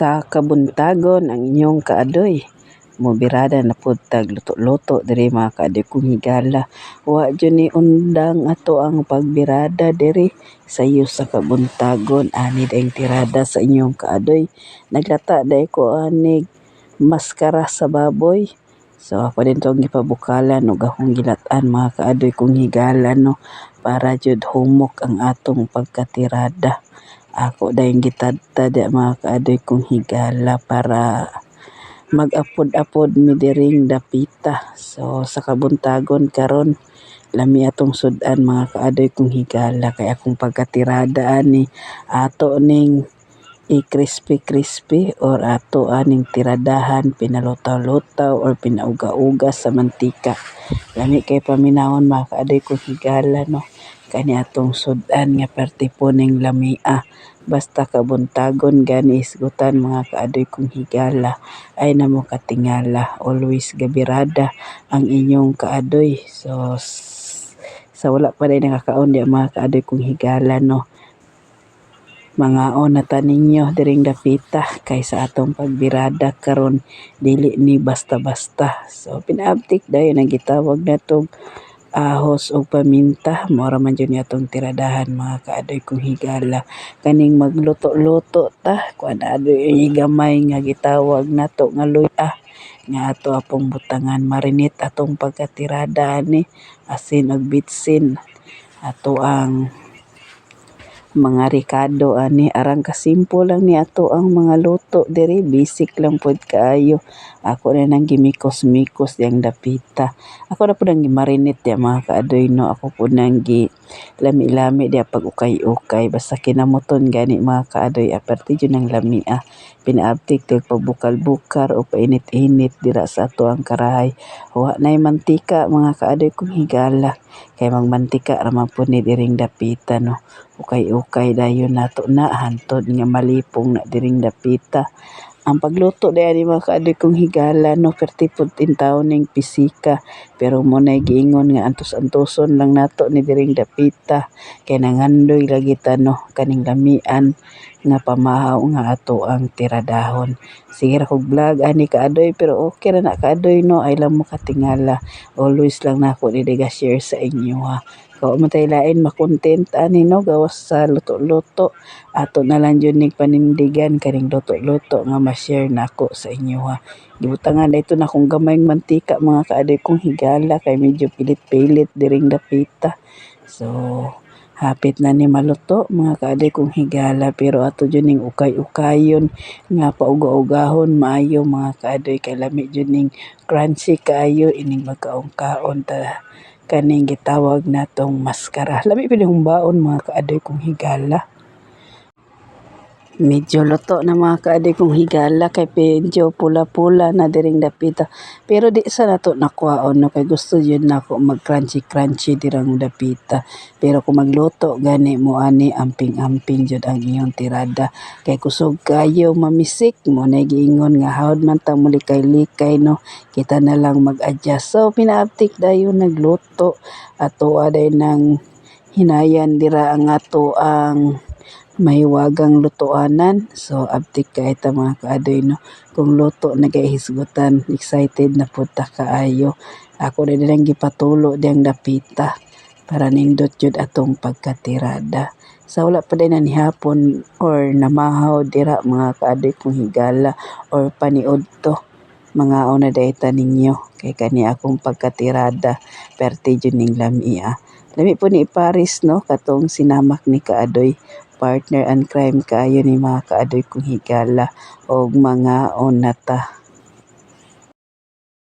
Sa kabuntagon ang inyong kaadoy, mobirada na pud tag luto-luto diri mga kaadoy kong higala. Wa jud ni undang ato ang pagbirada diri sayo sa kabuntagon ani daing tirada sa inyong kaadoy. Naglata day ko anig maskara sa baboy. So ako din tong gipabukalan ug akong gilat-an mga kaadoy kong higala no para jud humok ang atong pagkatirada. Ako dahil gitadtad mga kaadoy kong higala para mag-apod-apod mi diring dapita. So sa kabuntagon karon lami atong sudan mga kaadoy kong higala kay akong pagkatirada ani ato ning i-crispy or ato aning tiradahan pinalutaw-lutaw or pinauga-uga sa mantika. Lami kay paminawon mga kaadoy kong higala no. Kani atong sudan nga parte po ning lamia. Basta kabuntagon gani isgutan mga kaadoy kong higala ay namo katingala always gabirada ang inyong kaadoy. So sa wala pa rin nakakaon di mga kaadoy kong higala no. Mangaon na ta ninyo diring dapita kay sa atong pagbirada karon dili ni basta-basta. So pinaabtik dayon ang gitawag natong ahos o paminta mora man jud ni atong tiradahan mga kaadoy kong higala. Kaning magluto-luto ta kuan adoy gamay nga gitawag nato nga luya nga ato apong butangan marinate atong pagkatirada ani asin ug bitsin ato ang mga ricado ani arang kasimple lang ni ato ang mga luto diri basic lang pud kaayo. Ako na nang gimikos-mikos yang dapita. Ako na pud ang gimarinate ya mga kaadoy no. Ako pud nang gi lami-lami dia pag ukay-ukay basta kinamuton gani mga kaadoy aparte jud ng lamia. Pinaabtik kay pagbukal-bukal o painit-init dira sa ato ang karahay. Wa nay mantika mga kaadoy kong higala kay magmantika raman pud ni diring dapita no. Ukay-ukay dayon nato na hantod nga malipong na diring dapita. Ang pagluto dayon mga kaadoy kong higala no perti pud tintaw ning pisika pero mo nay giingon nga antos-antoson lang nato ni diring dapita kay nangandoy lagi ta no kaning lamian nga pamahaw nga ato ang tiradahon. Sige ra kog vlog ani kaadoy pero okay ra na kaadoy no ay lang mo katingala. Always lang nako ni share sa inyo ha. Kung man tayo lain makontent ani no gawas sa luto-luto ato na lang jud ning panindigan kaning luto-luto nga ma-share nako sa inyo ha. Gibutangan dayto na akong gamayng mantika mga kaadoy kong higala kay medyo pilit-pilit diring dapita. So hapit na ni maluto mga kaadoy kong higala pero ato jud ning ukay-ukayon nga pauga-ugahon maayo mga kaadoy kay lami jud ning crunchy kaayo ining magkaon-kaon ta kaning gitawag natong maskara. Lami pud yung baon mga kaadoy kong higala. Medyo luto na mga kaadoy kong higala kay medyo pula-pula na diring dapita. Pero di sa nato nakuhaon no kay gusto yun nako mag crunchy dirang dapita. Pero kung magluto gani mo ani amping-amping jud ang iyong tirada. Kay kusog kayo mamisik mo na giingon nga hawd man ta mo likay-likay no. Kita na lang mag-adjust. So pinaabtik dayon nagluto ato aday nang hinayan dira ang ato ang mahiwagang lutoanan. So abtik kay ta mga kaadoy no. Kung luto nagahisgutan excited na pud ta kaayo. Ako na lang gipatulo diyang dapita para nindot jud atong pagkatirada. Sa wala pa din na nihapon or namahaw dira mga kaadoy kong higala or paniud to mga una dayta ninyo kay kani akong pagkatirada perti jud ning lamia. Lami po ni Paris no katong sinamak ni kaadoy partner and crime kaayo ni mga kaadoy kong higala og mga onata.